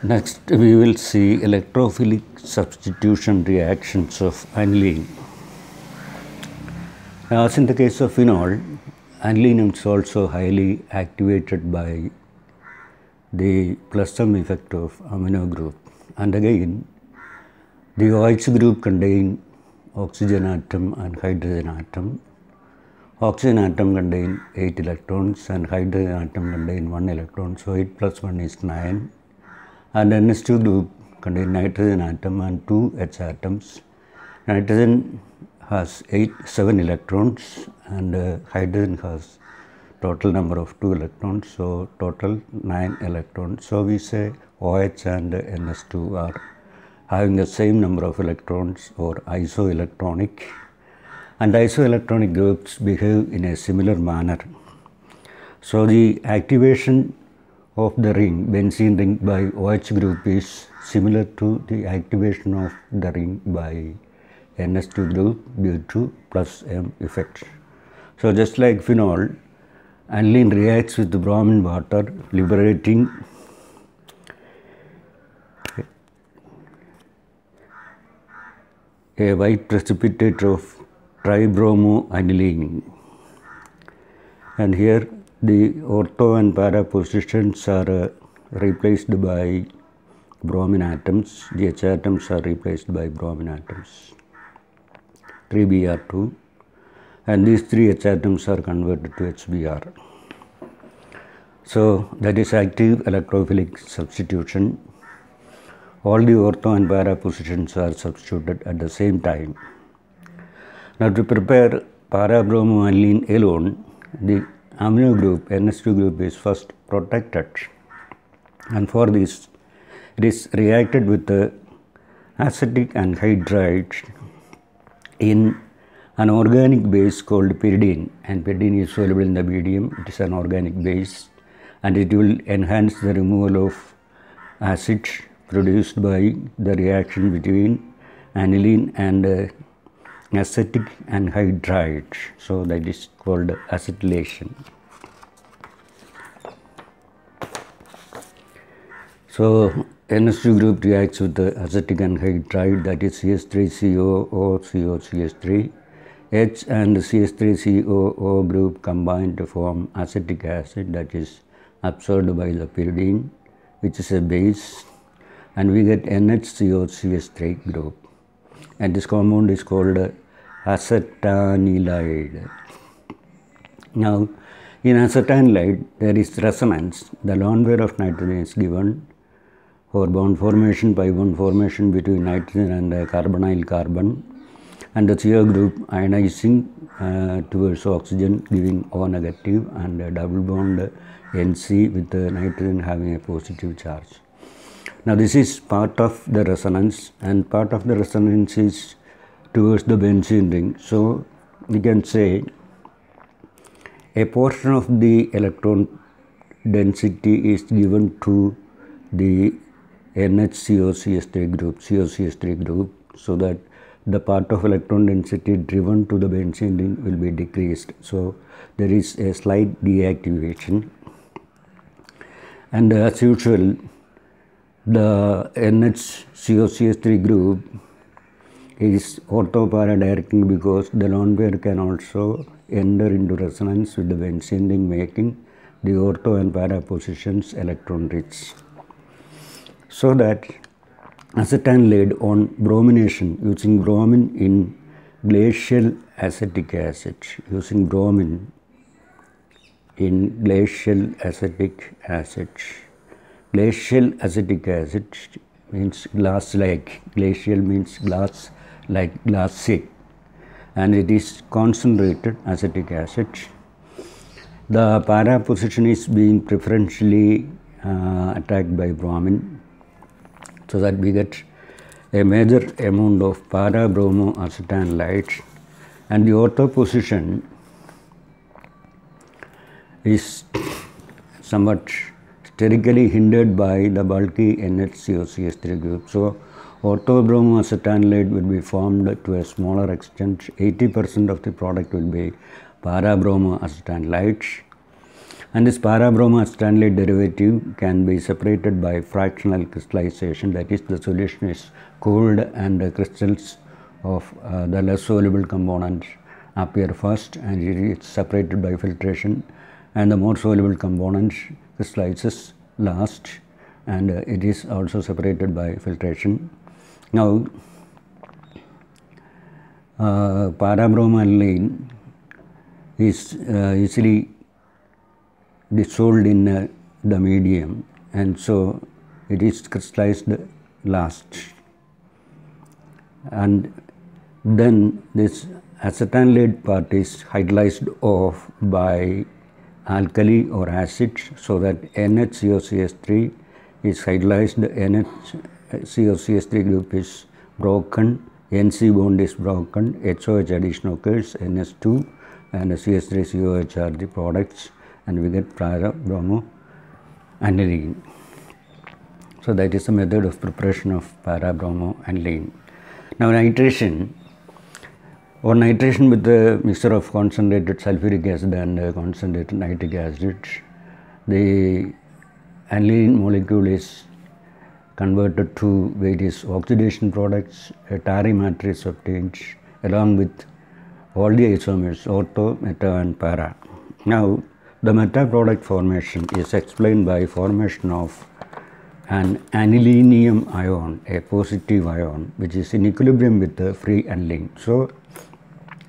Next, we will see electrophilic substitution reactions of aniline. As in the case of phenol, aniline is also highly activated by the plus sum effect of amino group. And again, the OH group contain oxygen atom and hydrogen atom. Oxygen atom contain 8 electrons and hydrogen atom contain 1 electron. So 8 plus 1 is 9. And NH2 group contain nitrogen atom and 2 H atoms. Nitrogen has 7 electrons and hydrogen has total number of 2 electrons, so total 9 electrons. So we say OH and NH2 are having the same number of electrons or isoelectronic, and isoelectronic groups behave in a similar manner. So the activation of the ring, benzene ring by OH group is similar to the activation of the ring by NH2 group due to plus M effect. So just like phenol, aniline reacts with the bromine water, liberating a white precipitate of tribromoaniline. And here the ortho and para positions are replaced by bromine atoms. The H atoms are replaced by bromine atoms, 3Br2, and these 3 H atoms are converted to HBr. So that is active electrophilic substitution. All the ortho and para positions are substituted at the same time. Now to prepare para-bromoaniline alone, the amino group, NH2 group, is first protected, and for this it is reacted with the acetic anhydride in an organic base called pyridine, and pyridine is soluble in the medium. It is an organic base and it will enhance the removal of acid produced by the reaction between aniline and acetic anhydride. So that is called acetylation. So NH2 group reacts with the acetic anhydride, that is CH3COO, COCH3. H and CH3COO group combine to form acetic acid, that is absorbed by the pyridine, which is a base, and we get NHCOCH3 group, and this compound is called acetanilide. Now in acetanilide there is resonance. The lone pair of nitrogen is given for bond formation by bond formation between nitrogen and carbonyl carbon, and the CO group ionizing towards oxygen, giving O negative, and a double bond NC with the nitrogen having a positive charge. Now this is part of the resonance, and part of the resonance is towards the benzene ring. So we can say a portion of the electron density is given to the NHCOCH3 group, COCH3 group, so that the part of electron density driven to the benzene ring will be decreased. So there is a slight deactivation, and as usual the NHCOCH3 group is ortho-para directing because the lone pair can also enter into resonance with the benzene ring, making the ortho and para positions electron rich. So that acetanilide on bromination using bromine in glacial acetic acid, using bromine in glacial acetic acid. Glacial acetic acid means glass-like. Glacial means glass, like glassy, and it is concentrated acetic acid. The para position is being preferentially attacked by bromine, so that we get a major amount of para-bromoacetanilide, and the ortho position is somewhat sterically hindered by the bulky NHCOCH3 group. So ortho-bromoacetanilide will be formed to a smaller extent. 80% of the product will be para-bromoacetanilide, And this para-bromoacetylate derivative can be separated by fractional crystallization, that is, the solution is cooled and the crystals of the less soluble components appear first, and it is separated by filtration, and the more soluble components crystallizes last, and it is also separated by filtration. Now, para-bromoaniline is easily dissolved in the medium, and so it is crystallized last, and then this acetanilate part is hydrolyzed off by alkali or acid, so that NHCOCH3 is hydrolyzed, NHCOCH3 group is broken, NC bond is broken, HOH addition occurs, NS2 and CH3COH are the products, and we get para-bromoaniline. So that is the method of preparation of para-bromoaniline. Now, nitration. On nitration with the mixture of concentrated sulfuric acid and concentrated nitric acid, the aniline molecule is converted to various oxidation products. A tarry matrix obtained along with all the isomers ortho, meta and para. Now, the meta product formation is explained by formation of an anilinium ion, a positive ion, which is in equilibrium with the free aniline. So,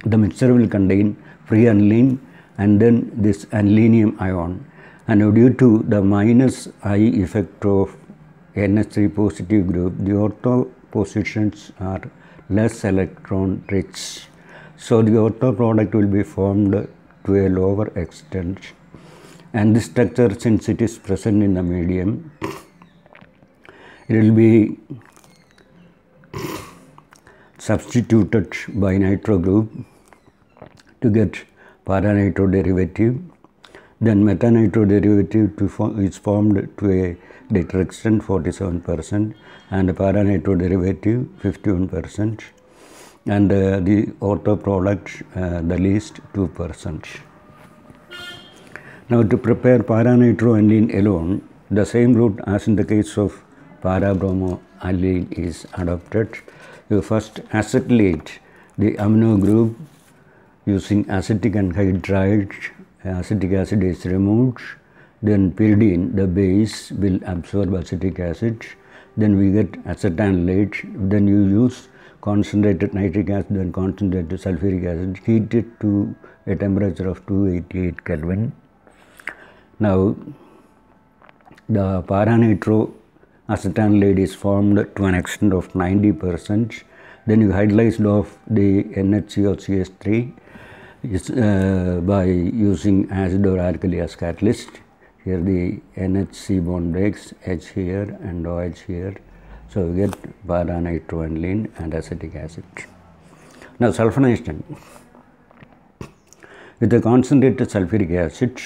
the mixture will contain free aniline and then this anilinium ion, and due to the minus I effect of NH3 positive group, the ortho positions are less electron rich. So, the ortho product will be formed to a lower extent, and this structure, since it is present in the medium, it will be substituted by nitro group to get para-nitro derivative. Then meta-nitro derivative is formed to a greater extent 47%, and para-nitro derivative 51%, and the ortho product the least 2%. Now, to prepare para-nitroaniline alone, the same route as in the case of para-bromoaniline is adopted. You first acetylate the amino group using acetic anhydride. Acetic acid is removed, then pyridine, the base, will absorb acetic acid, then we get acetanilate, then you use concentrated nitric acid and concentrated sulfuric acid, heat it to a temperature of 288 Kelvin. Now, the para-nitro acetanilate is formed to an extent of 90%, then you hydrolyze off the NHCOCH3 by using acid or alkali as catalyst. Here the NHC bond breaks, H here and OH here. So, we get para-nitroaniline and acetic acid. Now, sulfonation. With the concentrated sulfuric acid,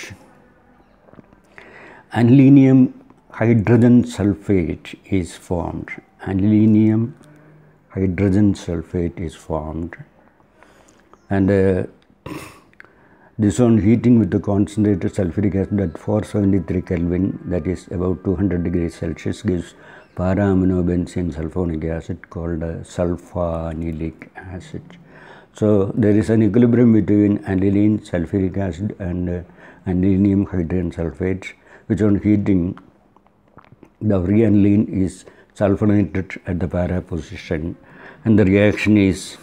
anilinium hydrogen sulfate is formed. Anilinium hydrogen sulfate is formed, and this on heating with the concentrated sulfuric acid at 473 Kelvin, that is about 200 degrees Celsius, gives para-aminobenzene sulfonic acid called sulfonilic acid. So, there is an equilibrium between aniline, sulfuric acid and anilinium hydrogen sulfate, which on heating the free aniline is sulfonated at the para position, and the reaction is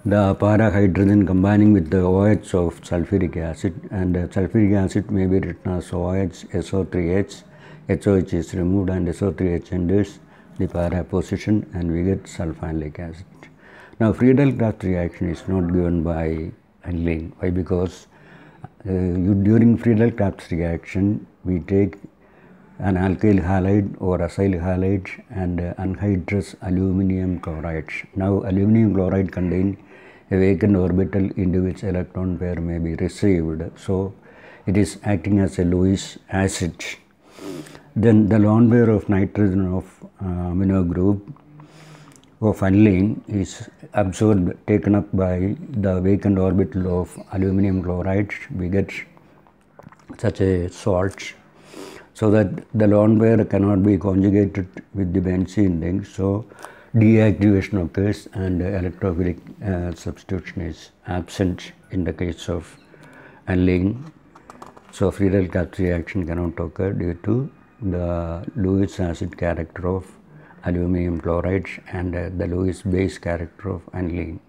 the para hydrogen combining with the OH of sulfuric acid, and sulfuric acid may be written as OH SO3H, HOH is removed and SO3H enters the para position, and we get sulfonilic acid. Now, Friedel-Crafts reaction is not given by aniline. Why? Because during Friedel-Crafts reaction, we take an alkyl halide or acyl halide and anhydrous aluminum chloride. Now, aluminum chloride contains a vacant orbital into which electron pair may be received. So, it is acting as a Lewis acid. Then the lone pair of nitrogen of amino group of aniline is absorbed, taken up by the vacant orbital of aluminum chloride. We get such a salt, so that the lone pair cannot be conjugated with the benzene ring. So deactivation occurs and electrophilic substitution is absent in the case of aniline. So free radical reaction cannot occur due to the Lewis acid character of aluminum chloride and the Lewis base character of aniline.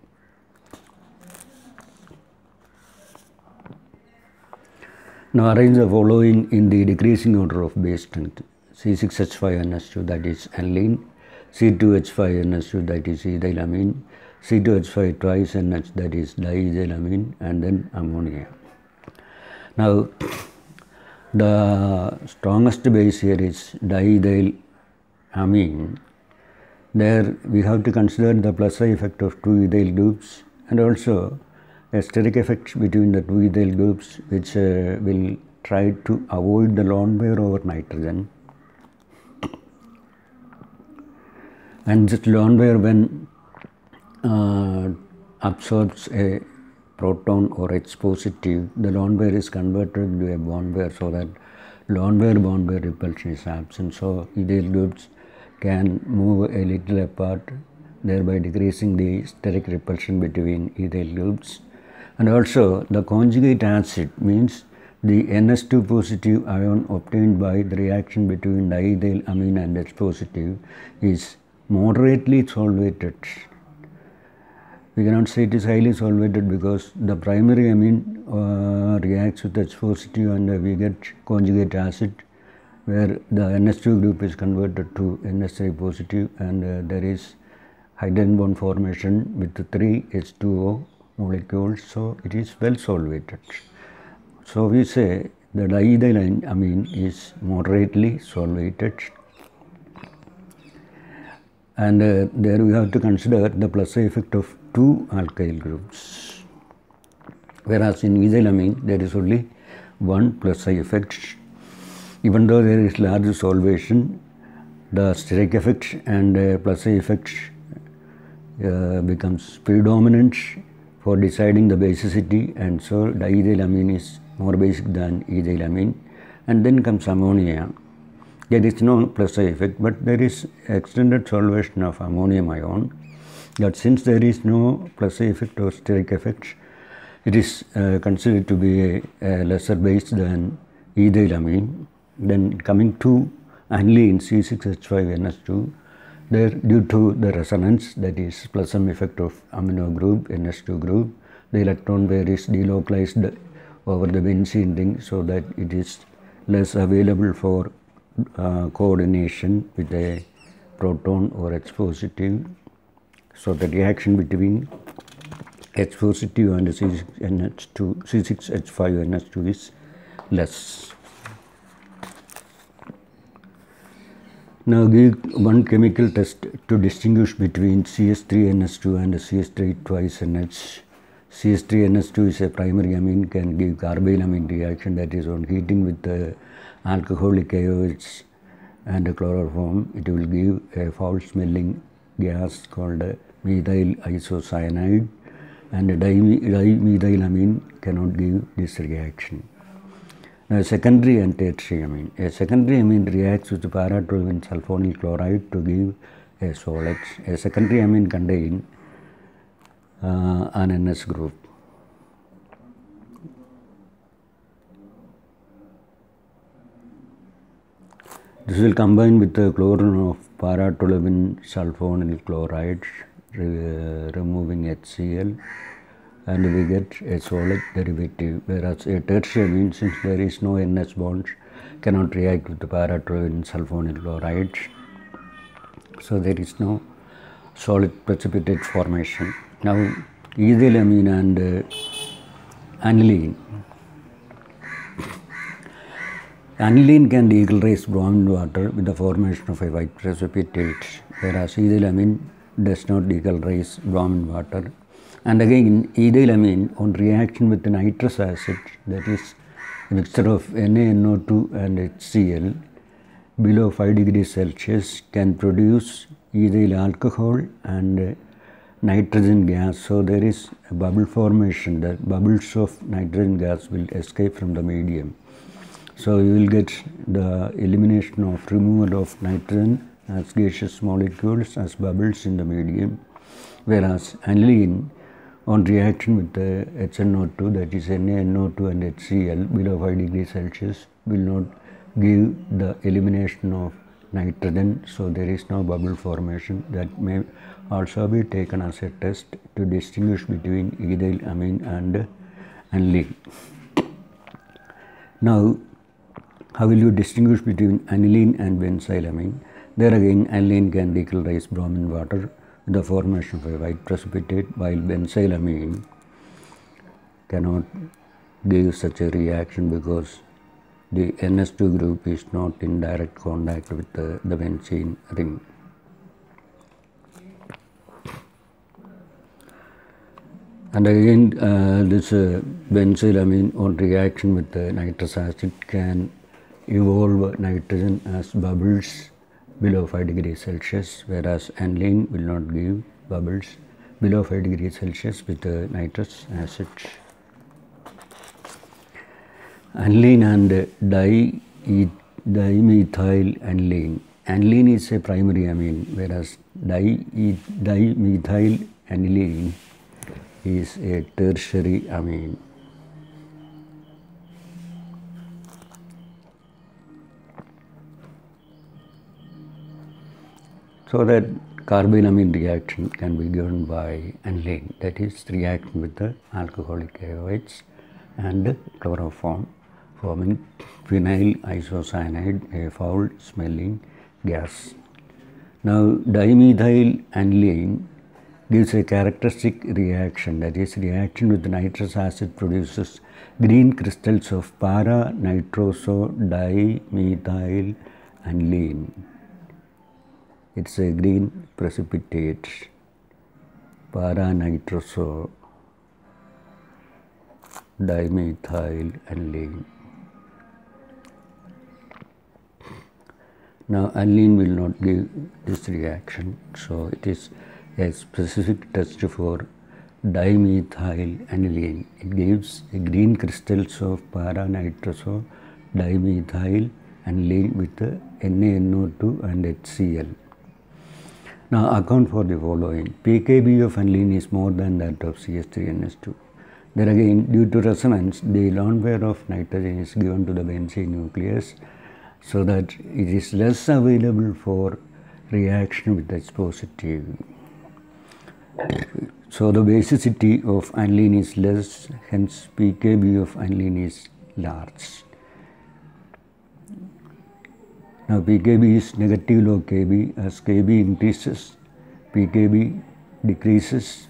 Now arrange the following in the decreasing order of base strength: C6H5NH2, that is aniline; C2H5NH2, that is ethylamine; C2H5 twice NH, that is diethylamine, and then ammonia. Now the strongest base here is diethylamine. There we have to consider the plus I effect of two ethyl groups and also a steric effect between the two ethyl groups, which will try to avoid the lone pair over nitrogen. And this lone pair, when absorbs a proton or H positive, the lone pair is converted into a bond pair, so that lone pair bond pair repulsion is absent. So ethyl groups can move a little apart, thereby decreasing the steric repulsion between ethyl groups. And also the conjugate acid means the NH2 positive ion obtained by the reaction between diethylamine and H positive is moderately solvated. We cannot say it is highly solvated because the primary amine reacts with H positive and we get conjugate acid, where the NH2 group is converted to NH3 positive and there is hydrogen bond formation with 3 H2O molecules, so it is well solvated. So we say the diethylamine is moderately solvated, and there we have to consider the plus effect of two alkyl groups, whereas in ethylamine there is only one plus effect. Even though there is large solvation, the steric effect and plus effect becomes predominant for deciding the basicity, and so diethylamine is more basic than ethylamine. And then comes ammonia. There is no plus effect, but there is extended solvation of ammonium ion. But since there is no plus effect or steric effect, it is considered to be a lesser base than ethylamine. Then coming to aniline C6H5NH2, there due to the resonance, that is plus some effect of amino group NH2 group, the electron pair is delocalized over the benzene ring, so that it is less available for coordination with a proton or H positive. So the reaction between H positive and C6H5NH2 is less. Now give one chemical test to distinguish between CH3NH2 and CH3 twice NH. CH3NH2 is a primary amine, can give carbylamine reaction, that is on heating with the alcoholic AOH and chloroform, it will give a foul smelling gas called methyl isocyanide, and dimethylamine cannot give this reaction. Now, secondary and tertiary amine. A secondary amine reacts with para-toluene sulfonyl chloride to give a solid. A secondary amine contains an NS group. This will combine with the chlorine of para-toluene sulfonyl chloride, removing HCl, and we get a solid derivative, whereas a tertiary amine, since there is no NH bond, cannot react with the para-toluene sulfonyl chloride, so there is no solid precipitate formation. Now ethylamine and aniline. Aniline can decolorize bromine water with the formation of a white precipitate, whereas ethylamine does not decolorize bromine water. And again, ethylamine on reaction with the nitrous acid, that is mixture of NaNO2 and HCl, below 5 degrees Celsius can produce ethyl alcohol and nitrogen gas. So there is a bubble formation. The bubbles of nitrogen gas will escape from the medium. So you will get the elimination of removal of nitrogen as gaseous molecules as bubbles in the medium, whereas aniline on reaction with the HNO2, that is NaNO2 and HCl below 5 degrees Celsius, will not give the elimination of nitrogen, so there is no bubble formation. That may also be taken as a test to distinguish between ethylamine and aniline. Now, how will you distinguish between aniline and benzylamine? There again, aniline can decolorize bromine water with the formation of a white precipitate, while benzylamine cannot give such a reaction because the NS2 group is not in direct contact with the benzene ring. And again, this benzylamine on reaction with the nitrous acid can evolve nitrogen as bubbles below 5 degrees Celsius, whereas aniline will not give bubbles below 5 degrees Celsius with the nitrous acid. Aniline and dimethyl aniline. Aniline is a primary amine, whereas dimethyl aniline is a tertiary amine. So that carbylamine reaction can be given by aniline, that is reaction with the alcoholic halides and chloroform, forming phenyl isocyanide, a foul smelling gas. Now dimethyl aniline gives a characteristic reaction, that is reaction with nitrous acid produces green crystals of para-nitroso-dimethyl aniline. It's a green precipitate, para-nitroso-dimethyl aniline. Now aniline will not give this reaction, so it is a specific test for dimethyl aniline. It gives a green crystals of para-nitroso-dimethyl aniline with NaNO2 and HCl. Now account for the following. pKb of aniline is more than that of CH3NS2. There again, due to resonance, the lone pair of nitrogen is given to the benzene nucleus, so that it is less available for reaction with H positive. So the basicity of aniline is less, hence pKb of aniline is large. Now pKb is negative log Kb. As Kb increases, pKb decreases,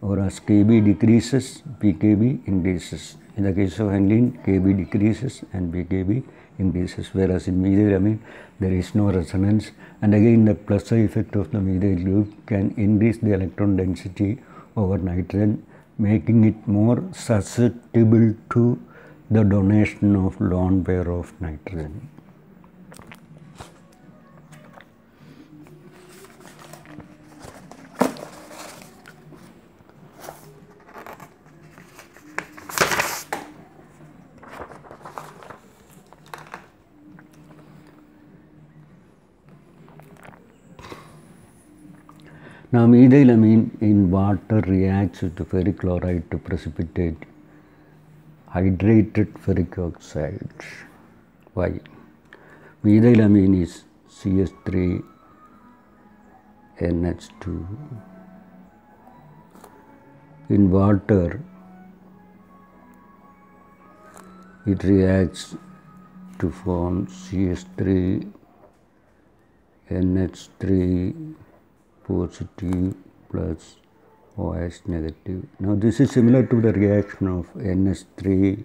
or as Kb decreases, pKb increases. In the case of aniline, Kb decreases and pKb increases, whereas in methylamine there is no resonance, and again the plus effect of the methyl group can increase the electron density over nitrogen, making it more susceptible to the donation of lone pair of nitrogen. Now methylamine in water reacts with ferric chloride to precipitate hydrated ferric oxide. Why? Methylamine is CH3NH2. In water, it reacts to form CH3NH3 positive plus OH negative. Now this is similar to the reaction of NH3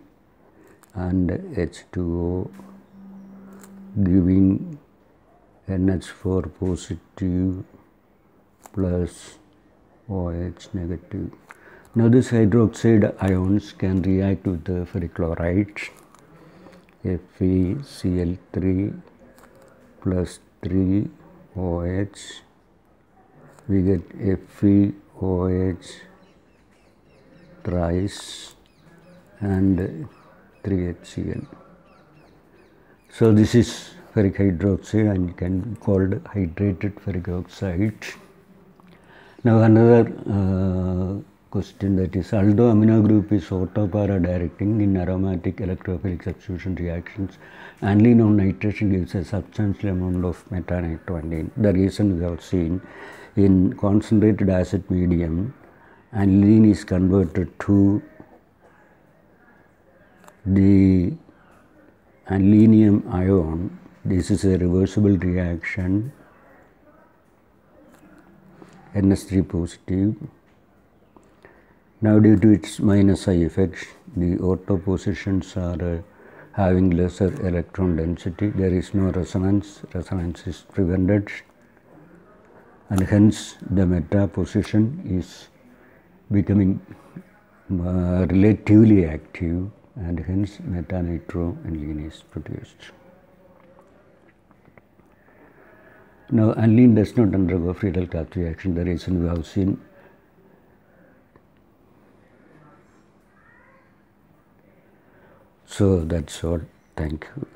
and H2O, giving NH4 positive plus OH negative. Now this hydroxide ions can react with the ferric chloride, FeCl3 plus 3OH, we get FeOH thrice and 3HCl. So this is ferric hydroxide and can be called hydrated ferric oxide. Now another question, that is, although amino group is autopara directing in aromatic electrophilic substitution reactions, aniline on nitration gives a substantial amount of metanitroanine. The reason we have seen, in concentrated acid medium, aniline is converted to the anilinium ion. This is a reversible reaction, NS3 positive. Now due to its minus I effects, the ortho positions are having lesser electron density. There is no resonance. Resonance is prevented, and hence the meta position is becoming relatively active, and hence metanitroanilene is produced. Now aniline does not undergo Friedel-Crafts reaction. The reason we have seen. So that's all. Thank you.